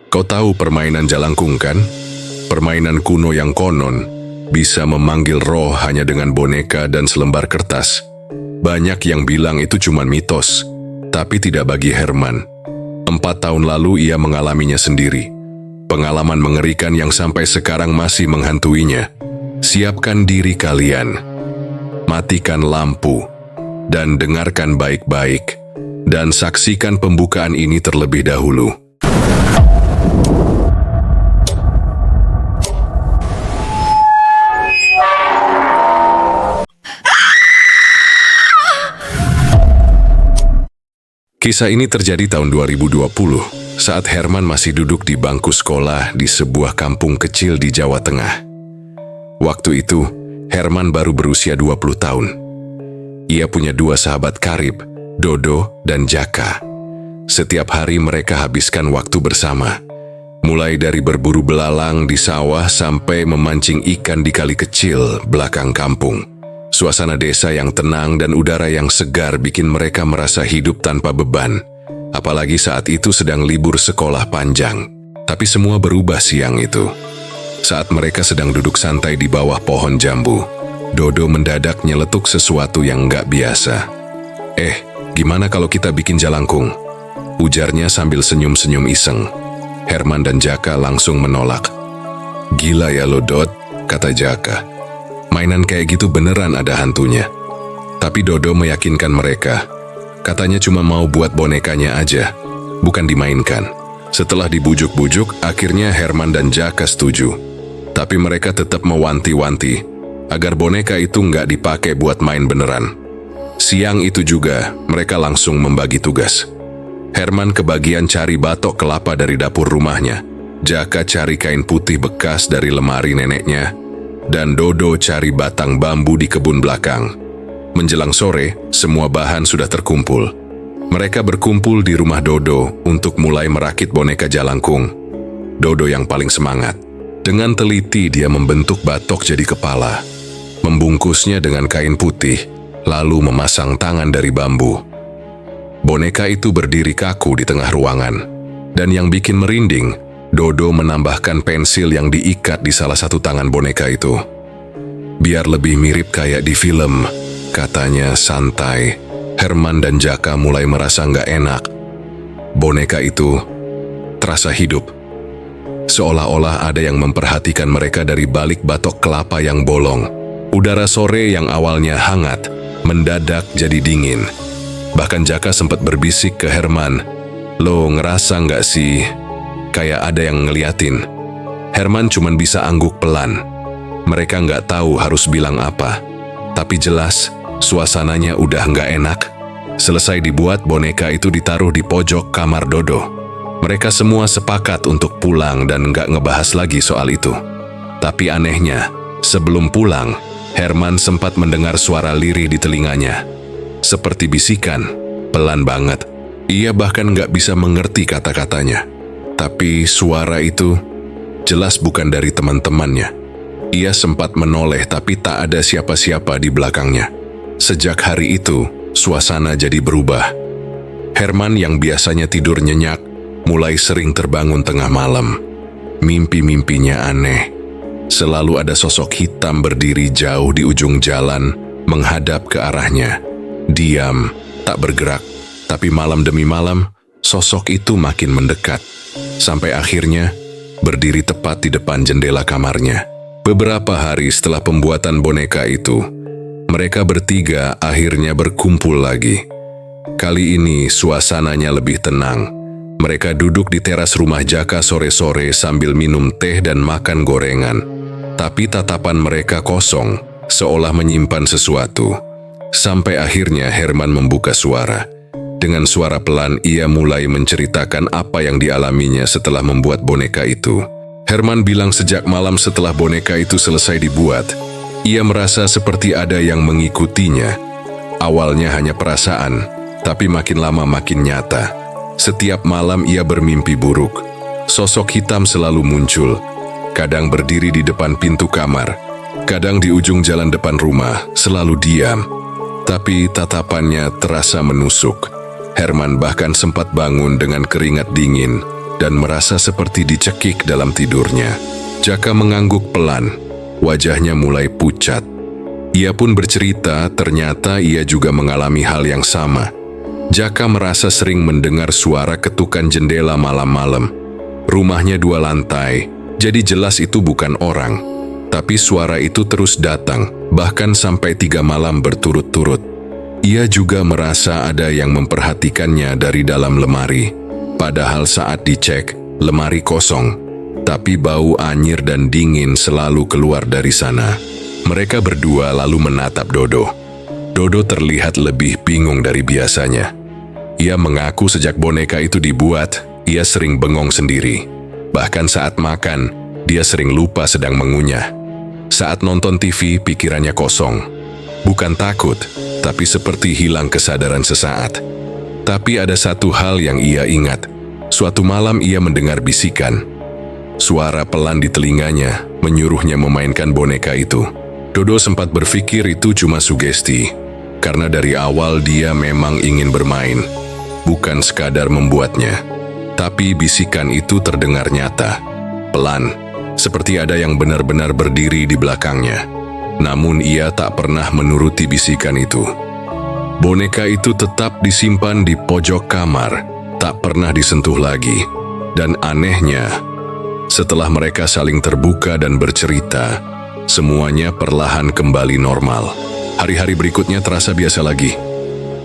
Kau tahu permainan jalangkung kan? Permainan kuno yang konon bisa memanggil roh hanya dengan boneka dan selembar kertas. Banyak yang bilang itu cuma mitos, tapi tidak bagi Herman. 4 tahun lalu ia mengalaminya sendiri. Pengalaman mengerikan yang sampai sekarang masih menghantuinya. Siapkan diri kalian. Matikan lampu dan dengarkan baik-baik. Dan saksikan pembukaan ini terlebih dahulu. Kisah ini terjadi tahun 2020, saat Herman masih duduk di bangku sekolah di sebuah kampung kecil di Jawa Tengah. Waktu itu, Herman baru berusia 20 tahun. Ia punya 2 sahabat karib, Dodo dan Jaka. Setiap hari mereka habiskan waktu bersama, mulai dari berburu belalang di sawah sampai memancing ikan di kali kecil belakang kampung. Suasana desa yang tenang dan udara yang segar bikin mereka merasa hidup tanpa beban. Apalagi saat itu sedang libur sekolah panjang. Tapi semua berubah siang itu. Saat mereka sedang duduk santai di bawah pohon jambu, Dodo mendadak nyeletuk sesuatu yang nggak biasa. Gimana kalau kita bikin jalangkung? Ujarnya sambil senyum-senyum iseng. Herman dan Jaka langsung menolak. Gila ya lo, Dot, kata Jaka. Mainan kayak gitu beneran ada hantunya. Tapi Dodo meyakinkan mereka. Katanya cuma mau buat bonekanya aja, bukan dimainkan. Setelah dibujuk-bujuk, akhirnya Herman dan Jaka setuju. Tapi mereka tetap mewanti-wanti agar boneka itu nggak dipakai buat main beneran. Siang itu juga, mereka langsung membagi tugas. Herman kebagian cari batok kelapa dari dapur rumahnya. Jaka cari kain putih bekas dari lemari neneknya. Dan Dodo cari batang bambu di kebun belakang. Menjelang sore, semua bahan sudah terkumpul. Mereka berkumpul di rumah Dodo untuk mulai merakit boneka jalangkung. Dodo yang paling semangat. Dengan teliti dia membentuk batok jadi kepala, membungkusnya dengan kain putih, lalu memasang tangan dari bambu. Boneka itu berdiri kaku di tengah ruangan. Dan yang bikin merinding, Dodo menambahkan pensil yang diikat di salah satu tangan boneka itu. Biar lebih mirip kayak di film, katanya santai. Herman dan Jaka mulai merasa nggak enak. Boneka itu terasa hidup. Seolah-olah ada yang memperhatikan mereka dari balik batok kelapa yang bolong. Udara sore yang awalnya hangat, mendadak jadi dingin. Bahkan Jaka sempat berbisik ke Herman, "Lo ngerasa nggak sih kayak ada yang ngeliatin?" Herman cuman bisa angguk pelan. Mereka nggak tahu harus bilang apa. Tapi jelas, suasananya udah nggak enak. Selesai dibuat, boneka itu ditaruh di pojok kamar Dodo. Mereka semua sepakat untuk pulang dan nggak ngebahas lagi soal itu. Tapi anehnya, sebelum pulang, Herman sempat mendengar suara lirih di telinganya. Seperti bisikan, pelan banget. Ia bahkan nggak bisa mengerti kata-katanya. Tapi suara itu jelas bukan dari teman-temannya. Ia sempat menoleh tapi tak ada siapa-siapa di belakangnya. Sejak hari itu, suasana jadi berubah. Herman yang biasanya tidur nyenyak, mulai sering terbangun tengah malam. Mimpi-mimpinya aneh. Selalu ada sosok hitam berdiri jauh di ujung jalan, menghadap ke arahnya. Diam, tak bergerak. Tapi malam demi malam, sosok itu makin mendekat. Sampai akhirnya, berdiri tepat di depan jendela kamarnya. Beberapa hari setelah pembuatan boneka itu, mereka bertiga akhirnya berkumpul lagi. Kali ini suasananya lebih tenang. Mereka duduk di teras rumah Jaka sore-sore sambil minum teh dan makan gorengan. Tapi tatapan mereka kosong, seolah menyimpan sesuatu. Sampai akhirnya Herman membuka suara. Dengan suara pelan ia mulai menceritakan apa yang dialaminya setelah membuat boneka itu. Herman bilang sejak malam setelah boneka itu selesai dibuat, ia merasa seperti ada yang mengikutinya. Awalnya hanya perasaan, tapi makin lama makin nyata. Setiap malam ia bermimpi buruk. Sosok hitam selalu muncul, kadang berdiri di depan pintu kamar, kadang di ujung jalan depan rumah, selalu diam. Tapi tatapannya terasa menusuk. Herman bahkan sempat bangun dengan keringat dingin. dan merasa seperti dicekik dalam tidurnya. Jaka mengangguk pelan, wajahnya mulai pucat. Ia pun bercerita ternyata ia juga mengalami hal yang sama. Jaka merasa sering mendengar suara ketukan jendela malam-malam. Rumahnya 2 lantai, jadi jelas itu bukan orang. Tapi suara itu terus datang, bahkan sampai 3 malam berturut-turut. Ia juga merasa ada yang memperhatikannya dari dalam lemari. Padahal saat dicek, lemari kosong. Tapi bau anyir dan dingin selalu keluar dari sana. Mereka berdua lalu menatap Dodo. Dodo terlihat lebih bingung dari biasanya. Ia mengaku sejak boneka itu dibuat, ia sering bengong sendiri. Bahkan saat makan, dia sering lupa sedang mengunyah. Saat nonton TV, pikirannya kosong. Bukan takut, tapi seperti hilang kesadaran sesaat. Tapi ada satu hal yang ia ingat. Suatu malam ia mendengar bisikan. Suara pelan di telinganya menyuruhnya memainkan boneka itu. Dodo sempat berpikir itu cuma sugesti, karena dari awal dia memang ingin bermain, bukan sekadar membuatnya. Tapi bisikan itu terdengar nyata, pelan, seperti ada yang benar-benar berdiri di belakangnya. Namun ia tak pernah menuruti bisikan itu. Boneka itu tetap disimpan di pojok kamar, tak pernah disentuh lagi. Dan anehnya, setelah mereka saling terbuka dan bercerita, semuanya perlahan kembali normal. Hari-hari berikutnya terasa biasa lagi.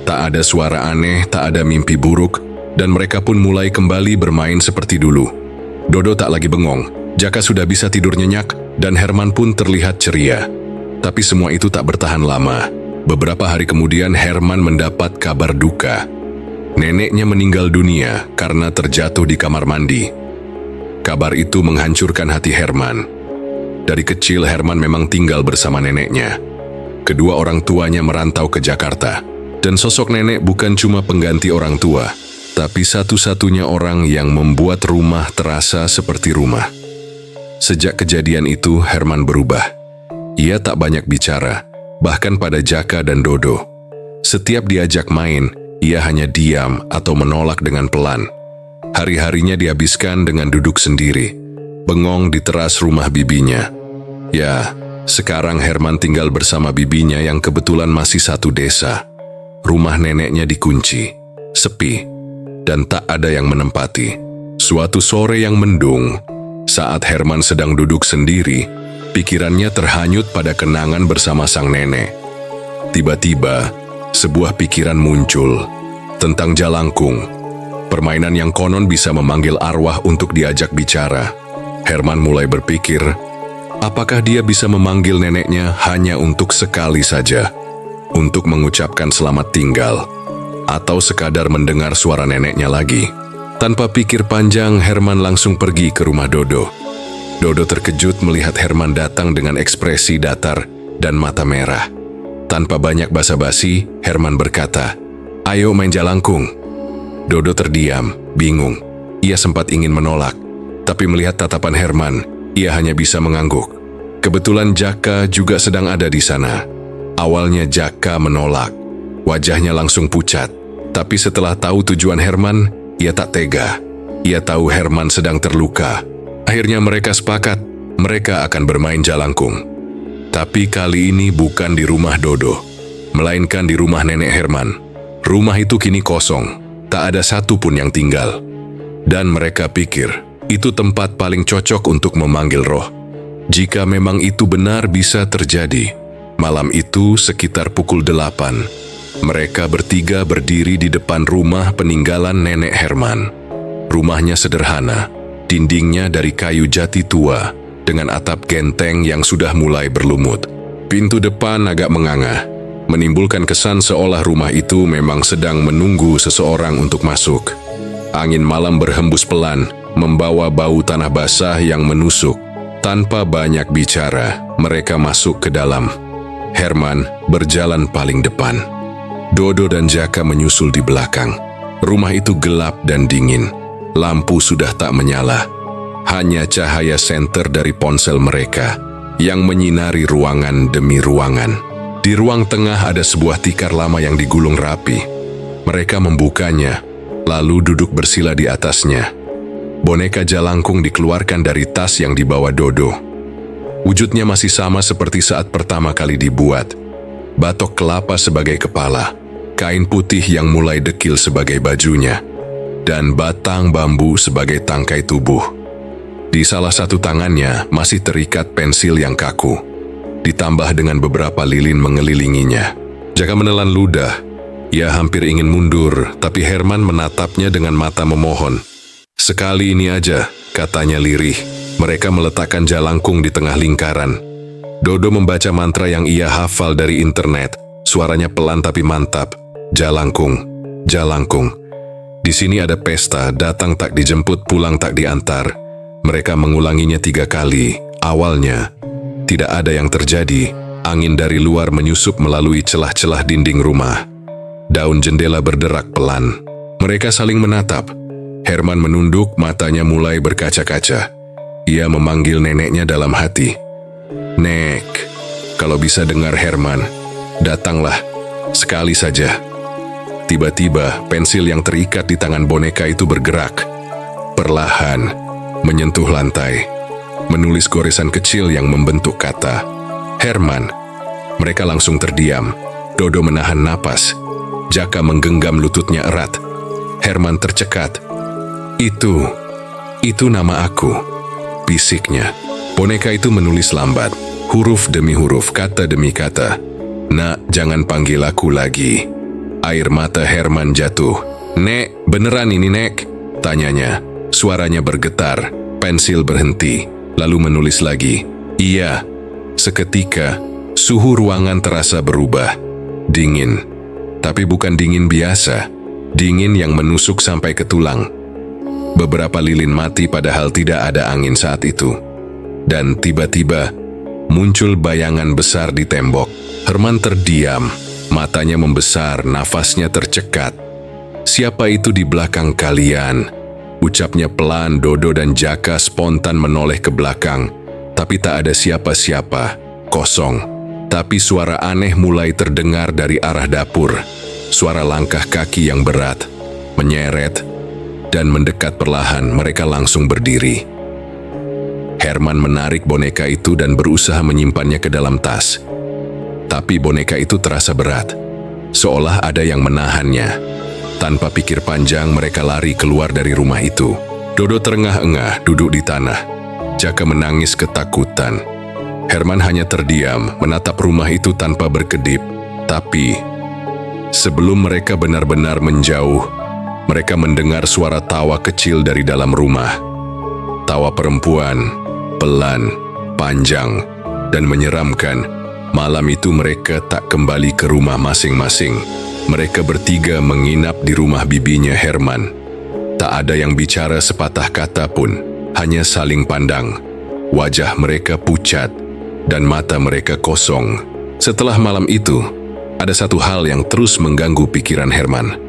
Tak ada suara aneh, tak ada mimpi buruk, dan mereka pun mulai kembali bermain seperti dulu. Dodo tak lagi bengong, Jaka sudah bisa tidur nyenyak, dan Herman pun terlihat ceria. Tapi semua itu tak bertahan lama. Beberapa hari kemudian Herman mendapat kabar duka. Neneknya meninggal dunia karena terjatuh di kamar mandi. Kabar itu menghancurkan hati Herman. Dari kecil Herman memang tinggal bersama neneknya. Kedua orang tuanya merantau ke Jakarta. Dan sosok nenek bukan cuma pengganti orang tua, tapi satu-satunya orang yang membuat rumah terasa seperti rumah. Sejak kejadian itu Herman berubah. Ia tak banyak bicara, bahkan pada Jaka dan Dodo. Setiap diajak main, ia hanya diam atau menolak dengan pelan. Hari-harinya dihabiskan dengan duduk sendiri, bengong di teras rumah bibinya. Ya, sekarang Herman tinggal bersama bibinya yang kebetulan masih satu desa. Rumah neneknya dikunci, sepi, dan tak ada yang menempati. Suatu sore yang mendung, saat Herman sedang duduk sendiri, pikirannya terhanyut pada kenangan bersama sang nenek. Tiba-tiba, sebuah pikiran muncul tentang jalangkung, permainan yang konon bisa memanggil arwah untuk diajak bicara. Herman mulai berpikir, apakah dia bisa memanggil neneknya hanya untuk sekali saja, untuk mengucapkan selamat tinggal, atau sekadar mendengar suara neneknya lagi. Tanpa pikir panjang, Herman langsung pergi ke rumah Dodo. Dodo terkejut melihat Herman datang dengan ekspresi datar dan mata merah. Tanpa banyak basa-basi, Herman berkata, "Ayo main jalangkung." Dodo terdiam, bingung. Ia sempat ingin menolak, tapi melihat tatapan Herman, ia hanya bisa mengangguk. Kebetulan Jaka juga sedang ada di sana. Awalnya Jaka menolak, wajahnya langsung pucat. Tapi setelah tahu tujuan Herman, ia tak tega. Ia tahu Herman sedang terluka. Akhirnya mereka sepakat, mereka akan bermain jalangkung. Tapi kali ini bukan di rumah Dodo, melainkan di rumah nenek Herman. Rumah itu kini kosong, tak ada satupun yang tinggal. Dan mereka pikir, itu tempat paling cocok untuk memanggil roh. Jika memang itu benar bisa terjadi. Malam itu sekitar pukul 8, mereka bertiga berdiri di depan rumah peninggalan nenek Herman. Rumahnya sederhana, dindingnya dari kayu jati tua, dengan atap genteng yang sudah mulai berlumut. Pintu depan agak menganga, menimbulkan kesan seolah rumah itu memang sedang menunggu seseorang untuk masuk. Angin malam berhembus pelan, membawa bau tanah basah yang menusuk. Tanpa banyak bicara, mereka masuk ke dalam. Herman berjalan paling depan. Dodo dan Jaka menyusul di belakang. Rumah itu gelap dan dingin. Lampu sudah tak menyala. Hanya cahaya senter dari ponsel mereka yang menyinari ruangan demi ruangan. Di ruang tengah ada sebuah tikar lama yang digulung rapi. Mereka membukanya, lalu duduk bersila di atasnya. boneka jalangkung dikeluarkan dari tas yang dibawa Dodo. Wujudnya masih sama seperti saat pertama kali dibuat. Batok kelapa sebagai kepala, kain putih yang mulai dekil sebagai bajunya, dan batang bambu sebagai tangkai tubuh. Di salah satu tangannya masih terikat pensil yang kaku, ditambah dengan beberapa lilin mengelilinginya. Jaka menelan ludah. Ia hampir ingin mundur, tapi Herman menatapnya dengan mata memohon. "Sekali ini aja," katanya lirih. Mereka meletakkan jalangkung di tengah lingkaran. Dodo membaca mantra yang ia hafal dari internet. Suaranya pelan tapi mantap. "Jalangkung, jalangkung. Di sini ada pesta, datang tak dijemput, pulang tak diantar." Mereka mengulanginya 3 kali. Awalnya, tidak ada yang terjadi. Angin dari luar menyusup melalui celah-celah dinding rumah. Daun jendela berderak pelan. Mereka saling menatap. Herman menunduk, matanya mulai berkaca-kaca. Ia memanggil neneknya dalam hati. "Nek, kalau bisa dengar Herman, datanglah, sekali saja." Tiba-tiba, pensil yang terikat di tangan boneka itu bergerak. Perlahan, menyentuh lantai, menulis goresan kecil yang membentuk kata, "Herman." Mereka langsung terdiam. Dodo menahan napas. Jaka menggenggam lututnya erat. Herman tercekat. Itu nama aku," bisiknya. Boneka itu menulis lambat, huruf demi huruf, kata demi kata. "Nak, jangan panggil aku lagi." Air mata Herman jatuh. "Nek, beneran ini, Nek?" tanyanya. Suaranya bergetar, pensil berhenti, lalu menulis lagi. "Iya." Seketika, suhu ruangan terasa berubah. Dingin. Tapi bukan dingin biasa, dingin yang menusuk sampai ke tulang. Beberapa lilin mati padahal tidak ada angin saat itu. Dan tiba-tiba, muncul bayangan besar di tembok. Herman terdiam, matanya membesar, nafasnya tercekat. "Siapa itu di belakang kalian?" Ucapnya pelan. Dodo dan Jaka spontan menoleh ke belakang, tapi tak ada siapa-siapa, kosong. Tapi suara aneh mulai terdengar dari arah dapur. Suara langkah kaki yang berat, menyeret, dan mendekat perlahan. Mereka langsung berdiri. Herman menarik boneka itu dan berusaha menyimpannya ke dalam tas. Tapi boneka itu terasa berat, seolah ada yang menahannya. Tanpa pikir panjang, mereka lari keluar dari rumah itu. Dodo terengah-engah duduk di tanah. Jaka menangis ketakutan. Herman hanya terdiam, menatap rumah itu tanpa berkedip. Tapi, sebelum mereka benar-benar menjauh, mereka mendengar suara tawa kecil dari dalam rumah. Tawa perempuan, pelan, panjang, dan menyeramkan. Malam itu mereka tak kembali ke rumah masing-masing. Mereka bertiga menginap di rumah bibinya Herman. Tak ada yang bicara sepatah kata pun, hanya saling pandang. Wajah mereka pucat, dan mata mereka kosong. Setelah malam itu, ada satu hal yang terus mengganggu pikiran Herman.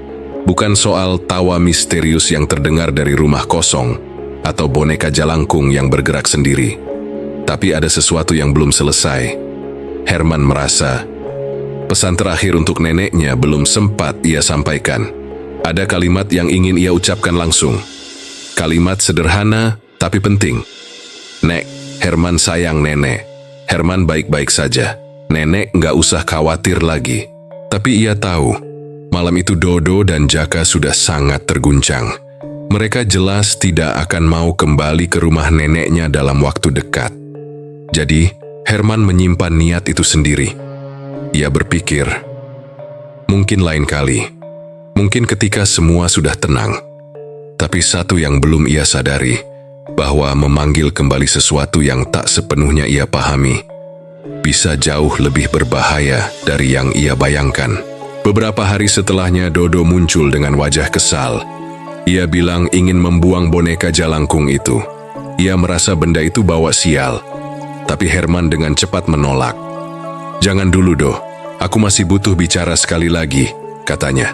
Bukan soal tawa misterius yang terdengar dari rumah kosong, atau boneka jalangkung yang bergerak sendiri. Tapi ada sesuatu yang belum selesai. Herman merasa pesan terakhir untuk neneknya belum sempat ia sampaikan. Ada kalimat yang ingin ia ucapkan langsung. Kalimat sederhana tapi penting. "Nek, Herman sayang nenek. Herman baik-baik saja. Nenek nggak usah khawatir lagi." Tapi ia tahu, malam itu Dodo dan Jaka sudah sangat terguncang. Mereka jelas tidak akan mau kembali ke rumah neneknya dalam waktu dekat. Jadi, Herman menyimpan niat itu sendiri. Ia berpikir, mungkin lain kali, mungkin ketika semua sudah tenang. Tapi satu yang belum ia sadari, bahwa memanggil kembali sesuatu yang tak sepenuhnya ia pahami, bisa jauh lebih berbahaya dari yang ia bayangkan. Beberapa hari setelahnya, Dodo muncul dengan wajah kesal. Ia bilang ingin membuang boneka jalangkung itu. Ia merasa benda itu bawa sial. Tapi Herman dengan cepat menolak. "Jangan dulu, Do. Aku masih butuh bicara sekali lagi," katanya.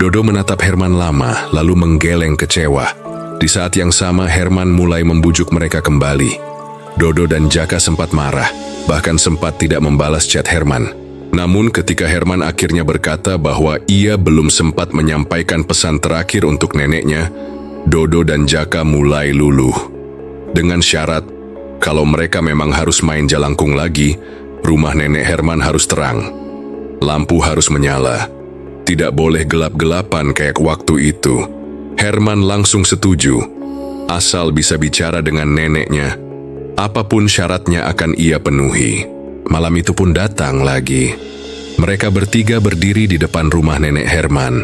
Dodo menatap Herman lama, lalu menggeleng kecewa. Di saat yang sama, Herman mulai membujuk mereka kembali. Dodo dan Jaka sempat marah, bahkan sempat tidak membalas chat Herman. Namun ketika Herman akhirnya berkata bahwa ia belum sempat menyampaikan pesan terakhir untuk neneknya, Dodo dan Jaka mulai luluh. Dengan syarat, kalau mereka memang harus main jalangkung lagi, rumah nenek Herman harus terang. Lampu harus menyala. Tidak boleh gelap-gelapan kayak waktu itu. Herman langsung setuju. Asal bisa bicara dengan neneknya, apapun syaratnya akan ia penuhi. Malam itu pun datang lagi. Mereka bertiga berdiri di depan rumah nenek Herman.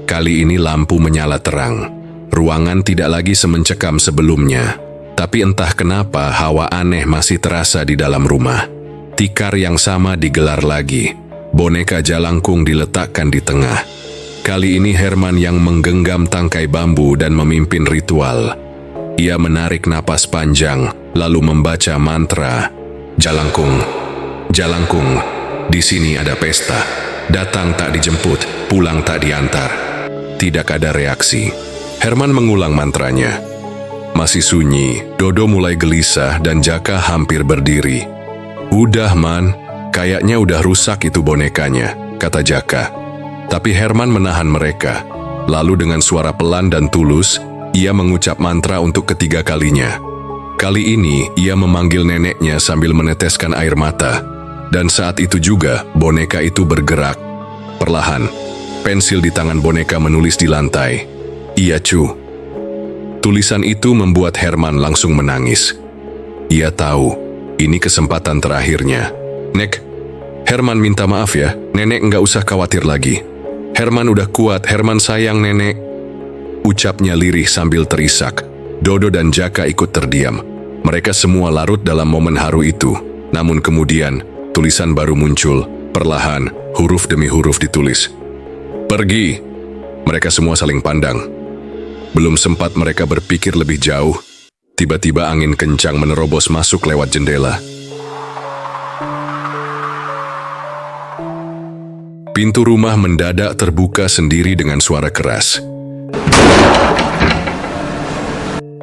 Kali ini lampu menyala terang. Ruangan tidak lagi semencekam sebelumnya. Tapi entah kenapa hawa aneh masih terasa di dalam rumah. Tikar yang sama digelar lagi. Boneka jalangkung diletakkan di tengah. Kali ini Herman yang menggenggam tangkai bambu dan memimpin ritual. Ia menarik napas panjang, lalu membaca mantra. Jalangkung, jalangkung, di sini ada pesta. Datang tak dijemput, pulang tak diantar. Tidak ada reaksi. Herman mengulang mantranya. Masih sunyi, Dodo mulai gelisah dan Jaka hampir berdiri. Udah Man, kayaknya udah rusak itu bonekanya, kata Jaka. Tapi Herman menahan mereka. Lalu dengan suara pelan dan tulus, ia mengucap mantra untuk ketiga kalinya. Kali ini, ia memanggil neneknya sambil meneteskan air mata. Dan saat itu juga, boneka itu bergerak. Perlahan, pensil di tangan boneka menulis di lantai. Iya cu. Tulisan itu membuat Herman langsung menangis. Ia tahu, ini kesempatan terakhirnya. Nek, Herman minta maaf ya, nenek nggak usah khawatir lagi. Herman udah kuat, Herman sayang nenek. Ucapnya lirih sambil terisak. Dodo dan Jaka ikut terdiam. Mereka semua larut dalam momen haru itu. Namun kemudian, tulisan baru muncul. Perlahan, huruf demi huruf ditulis. Pergi. Mereka semua saling pandang. Belum sempat mereka berpikir lebih jauh, tiba-tiba angin kencang menerobos masuk lewat jendela. Pintu rumah mendadak terbuka sendiri dengan suara keras.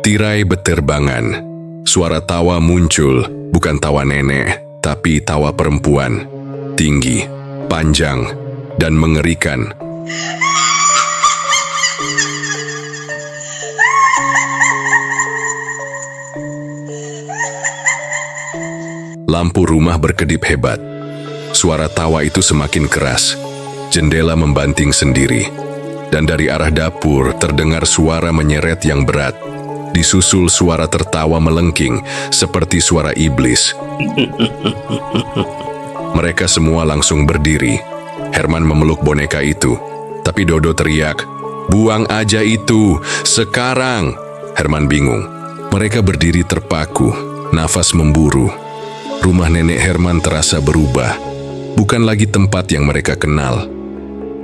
Tirai berterbangan. Suara tawa muncul, bukan tawa nenek, tapi tawa perempuan. Tinggi, panjang, dan mengerikan. Lampu rumah berkedip hebat. Suara tawa itu semakin keras. Jendela membanting sendiri. Dan dari arah dapur terdengar suara menyeret yang berat. Disusul suara tertawa melengking seperti suara iblis. Mereka semua langsung berdiri. Herman memeluk boneka itu. Tapi Dodo teriak, "Buang aja itu, sekarang!" Herman bingung. Mereka berdiri terpaku, nafas memburu. Rumah nenek Herman terasa berubah. Bukan lagi tempat yang mereka kenal.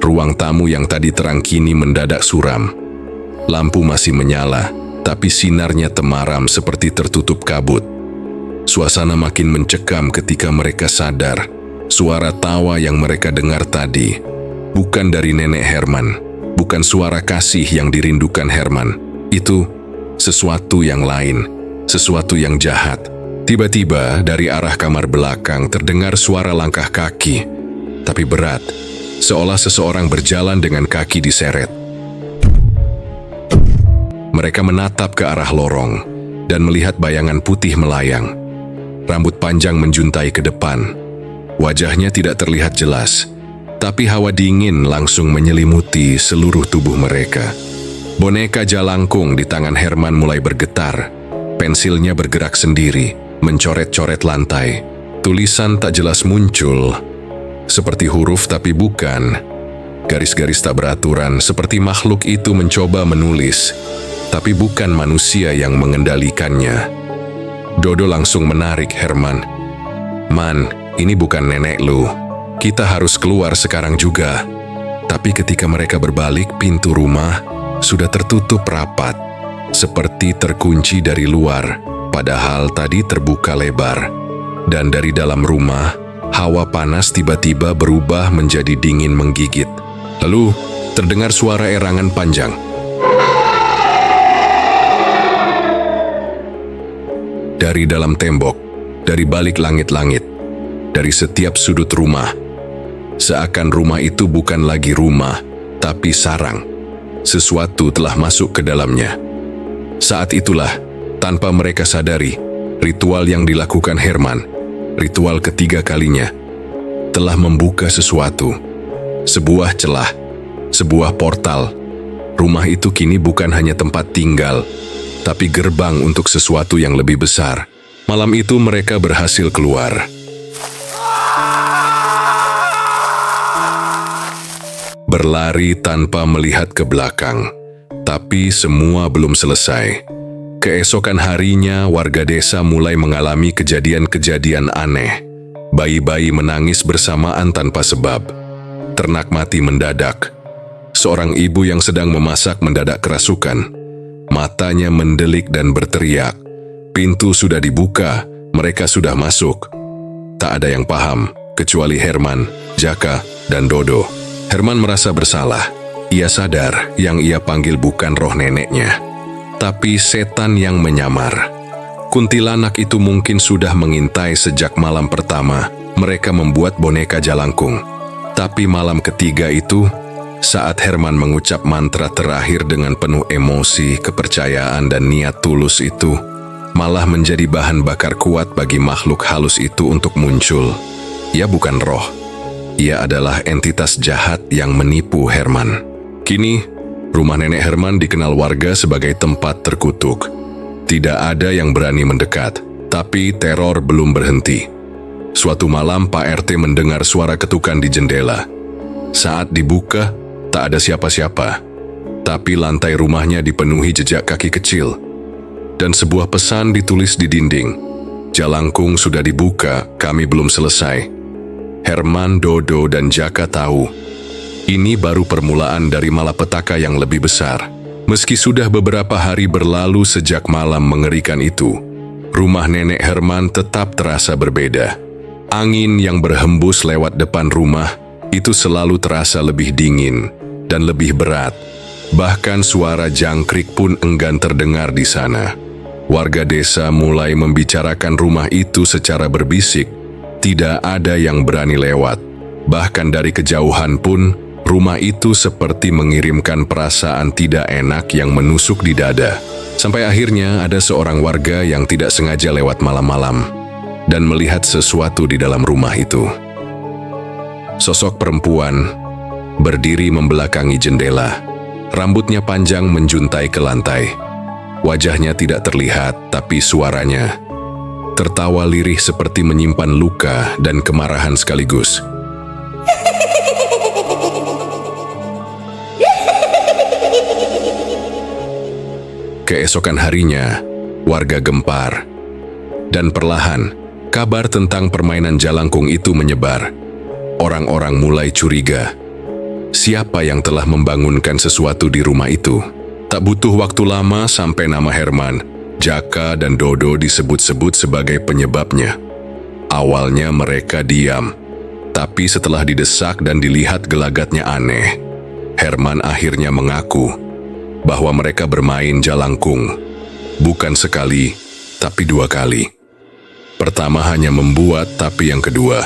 Ruang tamu yang tadi terang kini mendadak suram. Lampu masih menyala, tapi sinarnya temaram seperti tertutup kabut. Suasana makin mencekam ketika mereka sadar. Suara tawa yang mereka dengar tadi bukan dari nenek Herman, bukan suara kasih yang dirindukan Herman. Itu sesuatu yang lain, sesuatu yang jahat. Tiba-tiba dari arah kamar belakang terdengar suara langkah kaki, tapi berat, seolah seseorang berjalan dengan kaki diseret. Mereka menatap ke arah lorong dan melihat bayangan putih melayang. Rambut panjang menjuntai ke depan. Wajahnya tidak terlihat jelas, tapi hawa dingin langsung menyelimuti seluruh tubuh mereka. Boneka jalangkung di tangan Herman mulai bergetar. Pensilnya bergerak sendiri, mencoret-coret lantai. Tulisan tak jelas muncul, seperti huruf tapi bukan. Garis-garis tak beraturan, seperti makhluk itu mencoba menulis, tapi bukan manusia yang mengendalikannya. Dodo langsung menarik Herman. Man, ini bukan nenek lu. Kita harus keluar sekarang juga. Tapi ketika mereka berbalik, pintu rumah sudah tertutup rapat, seperti terkunci dari luar. Padahal tadi terbuka lebar. Dan dari dalam rumah, hawa panas tiba-tiba berubah menjadi dingin menggigit. Lalu, terdengar suara erangan panjang. Dari dalam tembok, dari balik langit-langit, dari setiap sudut rumah. Seakan rumah itu bukan lagi rumah, tapi sarang. Sesuatu telah masuk ke dalamnya. Saat itulah, tanpa mereka sadari, ritual yang dilakukan Herman, ritual ketiga kalinya, telah membuka sesuatu. Sebuah celah, sebuah portal. Rumah itu kini bukan hanya tempat tinggal, tapi gerbang untuk sesuatu yang lebih besar. Malam itu mereka berhasil keluar. Berlari tanpa melihat ke belakang. Tapi semua belum selesai. Keesokan harinya, warga desa mulai mengalami kejadian-kejadian aneh. Bayi-bayi menangis bersamaan tanpa sebab. Ternak mati mendadak. Seorang ibu yang sedang memasak mendadak kerasukan. Matanya mendelik dan berteriak. Pintu sudah dibuka, mereka sudah masuk. Tak ada yang paham, kecuali Herman, Jaka, dan Dodo. Herman merasa bersalah. Ia sadar yang ia panggil bukan roh neneknya, tapi setan yang menyamar. Kuntilanak itu mungkin sudah mengintai sejak malam pertama mereka membuat boneka jalangkung. Tapi malam ketiga itu, saat Herman mengucap mantra terakhir dengan penuh emosi, kepercayaan, dan niat tulus itu, malah menjadi bahan bakar kuat bagi makhluk halus itu untuk muncul. Ia bukan roh. Ia adalah entitas jahat yang menipu Herman. Kini, rumah nenek Herman dikenal warga sebagai tempat terkutuk. Tidak ada yang berani mendekat, tapi teror belum berhenti. Suatu malam Pak RT mendengar suara ketukan di jendela. Saat dibuka, tak ada siapa-siapa. Tapi lantai rumahnya dipenuhi jejak kaki kecil. Dan sebuah pesan ditulis di dinding. Jalangkung sudah dibuka, kami belum selesai. Herman, Dodo, dan Jaka tahu. Ini baru permulaan dari malapetaka yang lebih besar. Meski sudah beberapa hari berlalu sejak malam mengerikan itu, rumah nenek Herman tetap terasa berbeda. Angin yang berhembus lewat depan rumah itu selalu terasa lebih dingin dan lebih berat. Bahkan suara jangkrik pun enggan terdengar di sana. Warga desa mulai membicarakan rumah itu secara berbisik. Tidak ada yang berani lewat. Bahkan dari kejauhan pun, rumah itu seperti mengirimkan perasaan tidak enak yang menusuk di dada. Sampai akhirnya ada seorang warga yang tidak sengaja lewat malam-malam dan melihat sesuatu di dalam rumah itu. Sosok perempuan berdiri membelakangi jendela. Rambutnya panjang menjuntai ke lantai. Wajahnya tidak terlihat, tapi suaranya tertawa lirih seperti menyimpan luka dan kemarahan sekaligus. Keesokan harinya, warga gempar. Dan perlahan, kabar tentang permainan jalangkung itu menyebar. Orang-orang mulai curiga. Siapa yang telah membangunkan sesuatu di rumah itu? Tak butuh waktu lama sampai nama Herman, Jaka, dan Dodo disebut-sebut sebagai penyebabnya. Awalnya mereka diam, tapi setelah didesak dan dilihat gelagatnya aneh, Herman akhirnya mengaku bahwa mereka bermain jalangkung. Bukan sekali, tapi 2 kali. Pertama hanya membuat, tapi yang kedua,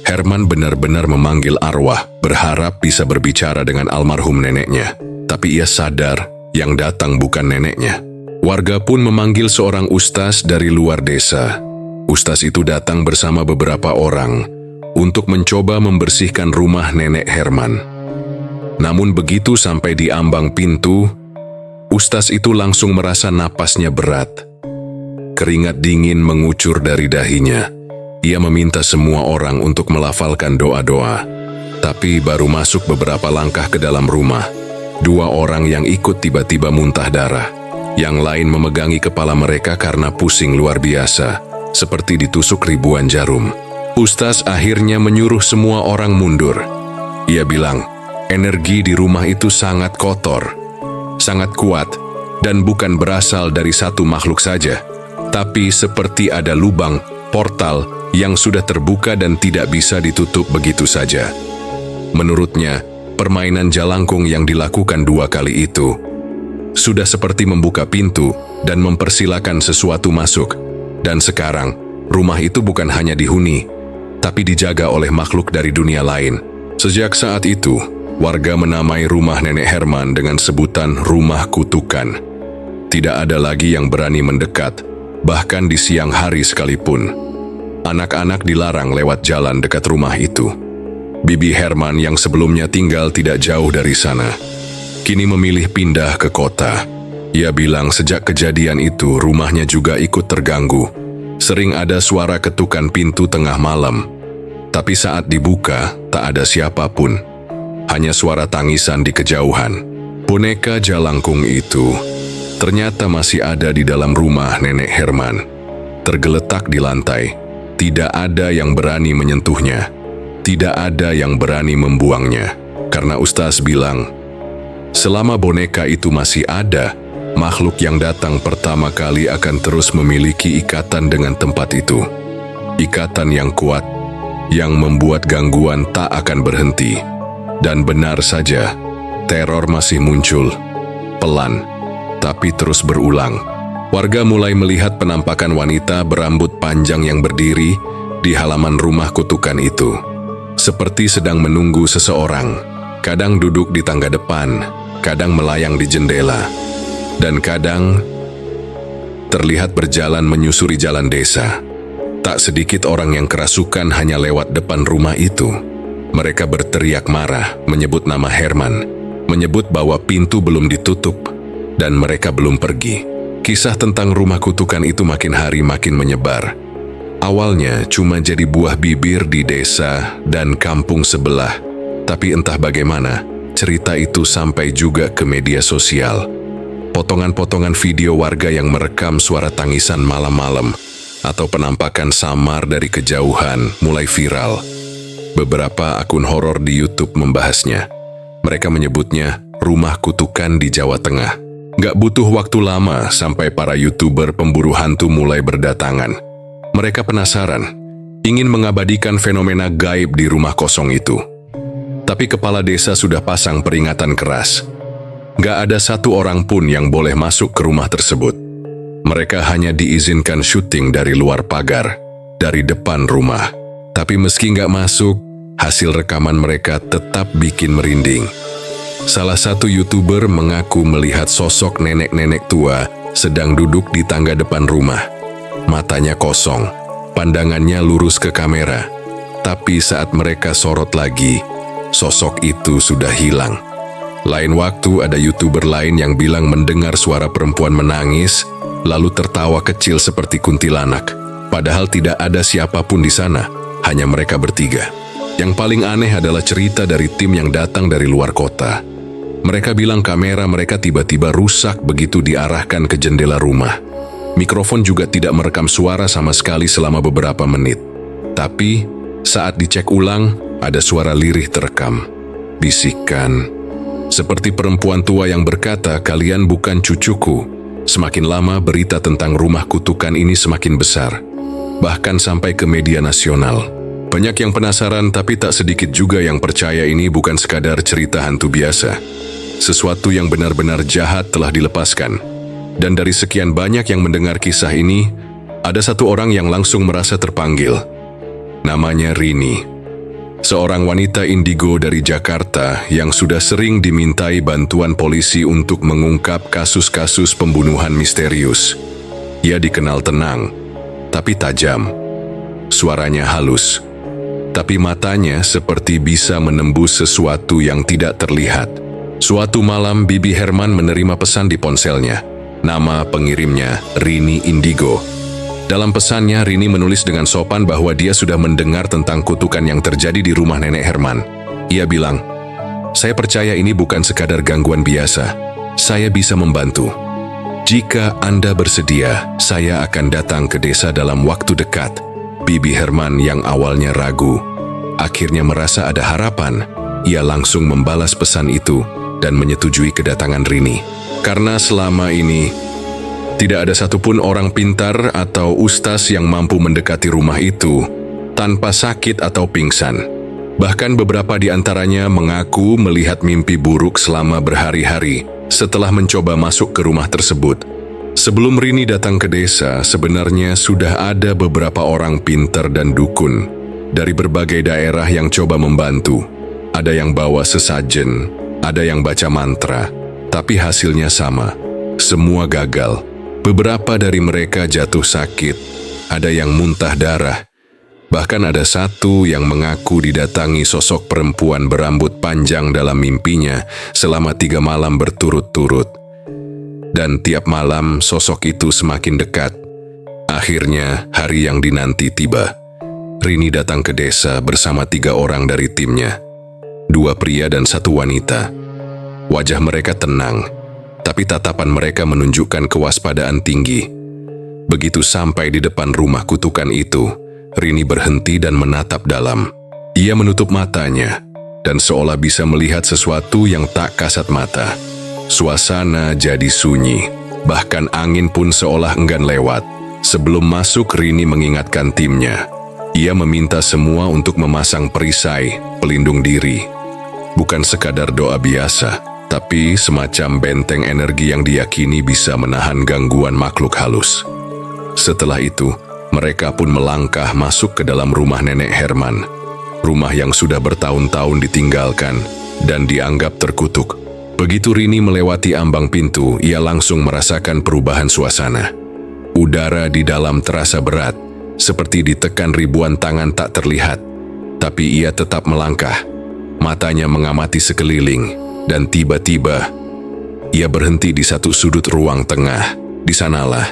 Herman benar-benar memanggil arwah, berharap bisa berbicara dengan almarhum neneknya. Tapi ia sadar yang datang bukan neneknya. Warga pun memanggil seorang ustaz dari luar desa. Ustaz itu datang bersama beberapa orang untuk mencoba membersihkan rumah nenek Herman. Namun begitu sampai di ambang pintu, ustaz itu langsung merasa napasnya berat. Keringat dingin mengucur dari dahinya. Ia meminta semua orang untuk melafalkan doa-doa. Tapi baru masuk beberapa langkah ke dalam rumah, 2 orang yang ikut tiba-tiba muntah darah. Yang lain memegangi kepala mereka karena pusing luar biasa, seperti ditusuk ribuan jarum. Ustaz akhirnya menyuruh semua orang mundur. Ia bilang, energi di rumah itu sangat kotor, sangat kuat, dan bukan berasal dari satu makhluk saja, tapi seperti ada lubang, portal, yang sudah terbuka dan tidak bisa ditutup begitu saja. Menurutnya, permainan jalangkung yang dilakukan 2 kali itu sudah seperti membuka pintu dan mempersilakan sesuatu masuk. Dan sekarang, rumah itu bukan hanya dihuni, tapi dijaga oleh makhluk dari dunia lain. Sejak saat itu, warga menamai rumah nenek Herman dengan sebutan rumah kutukan. Tidak ada lagi yang berani mendekat, bahkan di siang hari sekalipun. Anak-anak dilarang lewat jalan dekat rumah itu. Bibi Herman yang sebelumnya tinggal tidak jauh dari sana, kini memilih pindah ke kota. Ia bilang sejak kejadian itu rumahnya juga ikut terganggu. Sering ada suara ketukan pintu tengah malam. Tapi saat dibuka, tak ada siapapun. Hanya suara tangisan di kejauhan. Boneka jalangkung itu ternyata masih ada di dalam rumah nenek Herman. Tergeletak di lantai. Tidak ada yang berani menyentuhnya. Tidak ada yang berani membuangnya. Karena Ustaz bilang, selama boneka itu masih ada, makhluk yang datang pertama kali akan terus memiliki ikatan dengan tempat itu. Ikatan yang kuat, yang membuat gangguan tak akan berhenti. Dan benar saja, teror masih muncul, pelan, tapi terus berulang. Warga mulai melihat penampakan wanita berambut panjang yang berdiri di halaman rumah kutukan itu. Seperti sedang menunggu seseorang. Kadang duduk di tangga depan, kadang melayang di jendela, dan kadang terlihat berjalan menyusuri jalan desa. Tak sedikit orang yang kerasukan hanya lewat depan rumah itu. Mereka berteriak marah, menyebut nama Herman, menyebut bahwa pintu belum ditutup, dan mereka belum pergi. Kisah tentang rumah kutukan itu makin hari makin menyebar. Awalnya cuma jadi buah bibir di desa dan kampung sebelah, tapi entah bagaimana, cerita itu sampai juga ke media sosial. Potongan-potongan video warga yang merekam suara tangisan malam-malam atau penampakan samar dari kejauhan mulai viral. Beberapa akun horor di YouTube membahasnya. Mereka menyebutnya rumah kutukan di Jawa Tengah. Gak butuh waktu lama sampai para YouTuber pemburu hantu mulai berdatangan. Mereka penasaran, ingin mengabadikan fenomena gaib di rumah kosong itu. Tapi kepala desa sudah pasang peringatan keras. Gak ada satu orang pun yang boleh masuk ke rumah tersebut. Mereka hanya diizinkan syuting dari luar pagar, dari depan rumah. Tapi meski gak masuk, hasil rekaman mereka tetap bikin merinding. Salah satu YouTuber mengaku melihat sosok nenek-nenek tua sedang duduk di tangga depan rumah. Matanya kosong, pandangannya lurus ke kamera. Tapi saat mereka sorot lagi, sosok itu sudah hilang. Lain waktu ada YouTuber lain yang bilang mendengar suara perempuan menangis, lalu tertawa kecil seperti kuntilanak. Padahal tidak ada siapapun di sana, hanya mereka bertiga. Yang paling aneh adalah cerita dari tim yang datang dari luar kota. Mereka bilang kamera mereka tiba-tiba rusak begitu diarahkan ke jendela rumah. Mikrofon juga tidak merekam suara sama sekali selama beberapa menit. Tapi, saat dicek ulang, ada suara lirih terekam. Bisikan. Seperti perempuan tua yang berkata, "Kalian bukan cucuku." Semakin lama, berita tentang rumah kutukan ini semakin besar. Bahkan sampai ke media nasional. Banyak yang penasaran, tapi tak sedikit juga yang percaya ini bukan sekadar cerita hantu biasa. Sesuatu yang benar-benar jahat telah dilepaskan. Dan dari sekian banyak yang mendengar kisah ini, ada satu orang yang langsung merasa terpanggil. Namanya Rini. Seorang wanita indigo dari Jakarta yang sudah sering dimintai bantuan polisi untuk mengungkap kasus-kasus pembunuhan misterius. Ia dikenal tenang, tapi tajam. Suaranya halus, tapi matanya seperti bisa menembus sesuatu yang tidak terlihat. Suatu malam, Bibi Herman menerima pesan di ponselnya. Nama pengirimnya Rini Indigo. Dalam pesannya, Rini menulis dengan sopan bahwa dia sudah mendengar tentang kutukan yang terjadi di rumah nenek Herman. Ia bilang, "Saya percaya ini bukan sekadar gangguan biasa. Saya bisa membantu. Jika Anda bersedia, saya akan datang ke desa dalam waktu dekat." Bibi Herman yang awalnya ragu, akhirnya merasa ada harapan. Ia langsung membalas pesan itu dan menyetujui kedatangan Rini. Karena selama ini, tidak ada satupun orang pintar atau ustaz yang mampu mendekati rumah itu tanpa sakit atau pingsan. Bahkan beberapa di antaranya mengaku melihat mimpi buruk selama berhari-hari setelah mencoba masuk ke rumah tersebut. Sebelum Rini datang ke desa, sebenarnya sudah ada beberapa orang pintar dan dukun dari berbagai daerah yang coba membantu. Ada yang bawa sesajen, ada yang baca mantra, tapi hasilnya sama. semua gagal. Beberapa dari mereka jatuh sakit, ada yang muntah darah. Bahkan ada satu yang mengaku didatangi sosok perempuan berambut panjang dalam mimpinya selama 3 malam berturut-turut. Dan tiap malam sosok itu semakin dekat. Akhirnya hari yang dinanti tiba. Rini datang ke desa bersama 3 orang dari timnya. 2 pria dan 1 wanita. Wajah mereka tenang, tapi tatapan mereka menunjukkan kewaspadaan tinggi. Begitu sampai di depan rumah kutukan itu, Rini berhenti dan menatap dalam. Ia menutup matanya, dan seolah bisa melihat sesuatu yang tak kasat mata. Suasana jadi sunyi, bahkan angin pun seolah enggan lewat. Sebelum masuk, Rini mengingatkan timnya. Ia meminta semua untuk memasang perisai, pelindung diri. Bukan sekadar doa biasa, tapi semacam benteng energi yang diyakini bisa menahan gangguan makhluk halus. Setelah itu, mereka pun melangkah masuk ke dalam rumah nenek Herman. Rumah yang sudah bertahun-tahun ditinggalkan dan dianggap terkutuk. Begitu Rini melewati ambang pintu, ia langsung merasakan perubahan suasana. Udara di dalam terasa berat, seperti ditekan ribuan tangan tak terlihat. Tapi ia tetap melangkah. Matanya mengamati sekeliling, dan tiba-tiba ia berhenti di satu sudut ruang tengah. Di sanalah,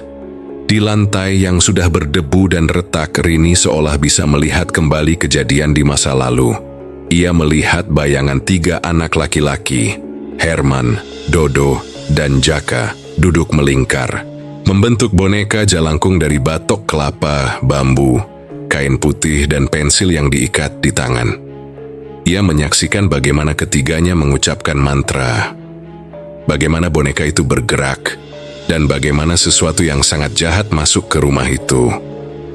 di lantai yang sudah berdebu dan retak, Rini seolah bisa melihat kembali kejadian di masa lalu. Ia melihat bayangan 3 anak laki-laki, Herman, Dodo, dan Jaka, duduk melingkar, membentuk boneka jalangkung dari batok kelapa, bambu, kain putih, dan pensil yang diikat di tangan. Ia menyaksikan bagaimana ketiganya mengucapkan mantra, bagaimana boneka itu bergerak, dan bagaimana sesuatu yang sangat jahat masuk ke rumah itu.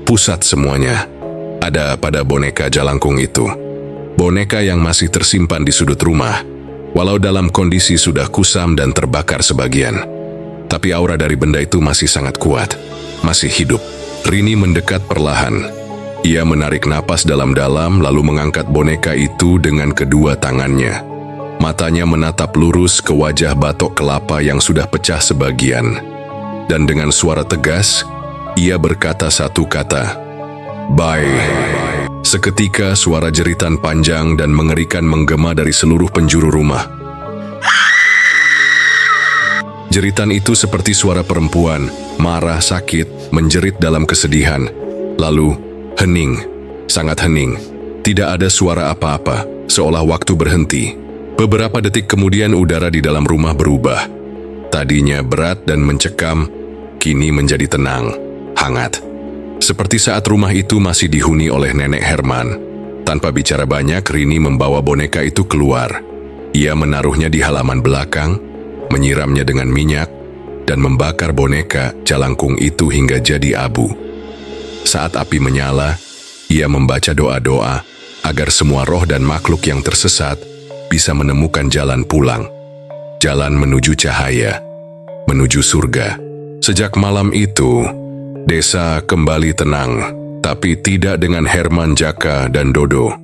Pusat semuanya ada pada boneka jalangkung itu. Boneka yang masih tersimpan di sudut rumah, walau dalam kondisi sudah kusam dan terbakar sebagian. Tapi aura dari benda itu masih sangat kuat, masih hidup. Rini mendekat perlahan. Ia menarik napas dalam-dalam lalu mengangkat boneka itu dengan kedua tangannya. Matanya menatap lurus ke wajah batok kelapa yang sudah pecah sebagian. Dan dengan suara tegas, ia berkata satu kata, "Bye." Seketika suara jeritan panjang dan mengerikan menggema dari seluruh penjuru rumah. Jeritan itu seperti suara perempuan, marah, sakit, menjerit dalam kesedihan. Lalu, hening, sangat hening. Tidak ada suara apa-apa, seolah waktu berhenti. Beberapa detik kemudian udara di dalam rumah berubah. Tadinya berat dan mencekam, kini menjadi tenang, hangat. Seperti saat rumah itu masih dihuni oleh nenek Herman. Tanpa bicara banyak, Rini membawa boneka itu keluar. Ia menaruhnya di halaman belakang, menyiramnya dengan minyak, dan membakar boneka jalangkung itu hingga jadi abu. Saat api menyala, ia membaca doa-doa agar semua roh dan makhluk yang tersesat bisa menemukan jalan pulang. Jalan menuju cahaya, menuju surga. Sejak malam itu, desa kembali tenang, tapi tidak dengan Herman, Jaka, dan Dodo.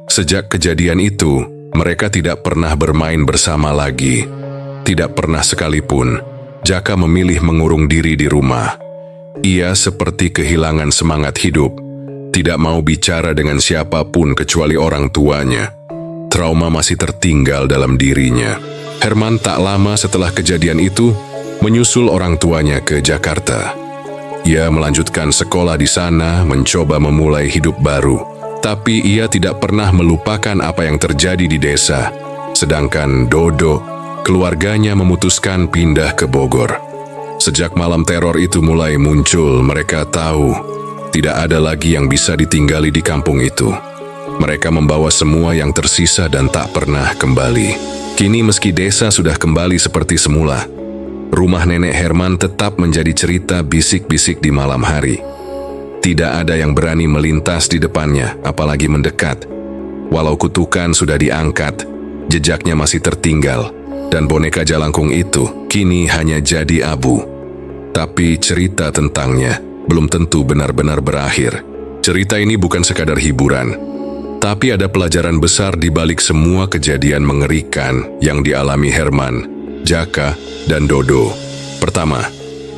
Sejak kejadian itu, mereka tidak pernah bermain bersama lagi. Tidak pernah sekalipun Jaka memilih mengurung diri di rumah. Ia seperti kehilangan semangat hidup, tidak mau bicara dengan siapapun kecuali orang tuanya. Trauma masih tertinggal dalam dirinya. Herman tak lama setelah kejadian itu menyusul orang tuanya ke Jakarta. Ia melanjutkan sekolah di sana, mencoba memulai hidup baru. Tapi ia tidak pernah melupakan apa yang terjadi di desa. Sedangkan Dodo, keluarganya memutuskan pindah ke Bogor. Sejak malam teror itu mulai muncul, mereka tahu tidak ada lagi yang bisa ditinggali di kampung itu. Mereka membawa semua yang tersisa dan tak pernah kembali. Kini meski desa sudah kembali seperti semula, rumah nenek Herman tetap menjadi cerita bisik-bisik di malam hari. Tidak ada yang berani melintas di depannya, apalagi mendekat. Walau kutukan sudah diangkat, jejaknya masih tertinggal, dan boneka jalangkung itu kini hanya jadi abu. Tapi cerita tentangnya belum tentu benar-benar berakhir. Cerita ini bukan sekadar hiburan, tapi ada pelajaran besar di balik semua kejadian mengerikan yang dialami Herman, Jaka, dan Dodo. Pertama,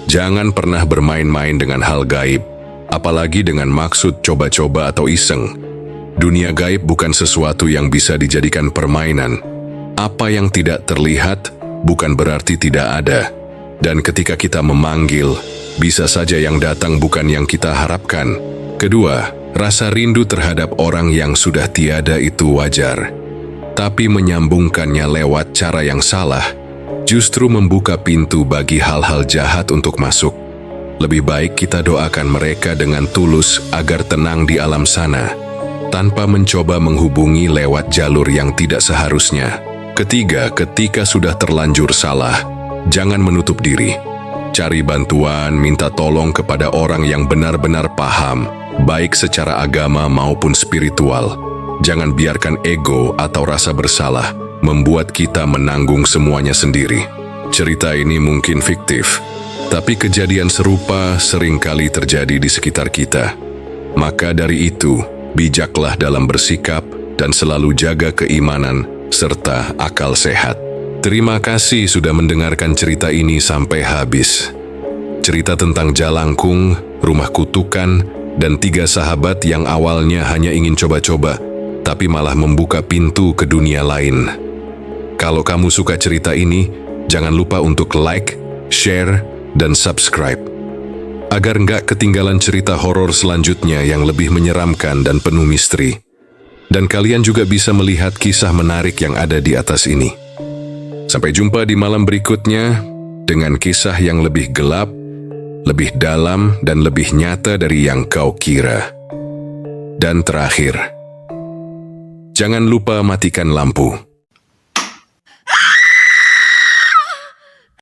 jangan pernah bermain-main dengan hal gaib, apalagi dengan maksud coba-coba atau iseng. Dunia gaib bukan sesuatu yang bisa dijadikan permainan. Apa yang tidak terlihat bukan berarti tidak ada. Dan ketika kita memanggil, bisa saja yang datang bukan yang kita harapkan. Kedua, rasa rindu terhadap orang yang sudah tiada itu wajar. Tapi menyambungkannya lewat cara yang salah, justru membuka pintu bagi hal-hal jahat untuk masuk. Lebih baik kita doakan mereka dengan tulus agar tenang di alam sana, tanpa mencoba menghubungi lewat jalur yang tidak seharusnya. Ketiga, ketika sudah terlanjur salah, jangan menutup diri. Cari bantuan, minta tolong kepada orang yang benar-benar paham, baik secara agama maupun spiritual. Jangan biarkan ego atau rasa bersalah membuat kita menanggung semuanya sendiri. Cerita ini mungkin fiktif, tapi kejadian serupa seringkali terjadi di sekitar kita. Maka dari itu, bijaklah dalam bersikap dan selalu jaga keimanan serta akal sehat. Terima kasih sudah mendengarkan cerita ini sampai habis. Cerita tentang Jalangkung, rumah kutukan, dan 3 sahabat yang awalnya hanya ingin coba-coba, tapi malah membuka pintu ke dunia lain. Kalau kamu suka cerita ini, jangan lupa untuk like, share, dan subscribe. Agar nggak ketinggalan cerita horor selanjutnya yang lebih menyeramkan dan penuh misteri. Dan kalian juga bisa melihat kisah menarik yang ada di atas ini. Sampai jumpa di malam berikutnya dengan kisah yang lebih gelap, lebih dalam, dan lebih nyata dari yang kau kira. Dan terakhir, jangan lupa matikan lampu.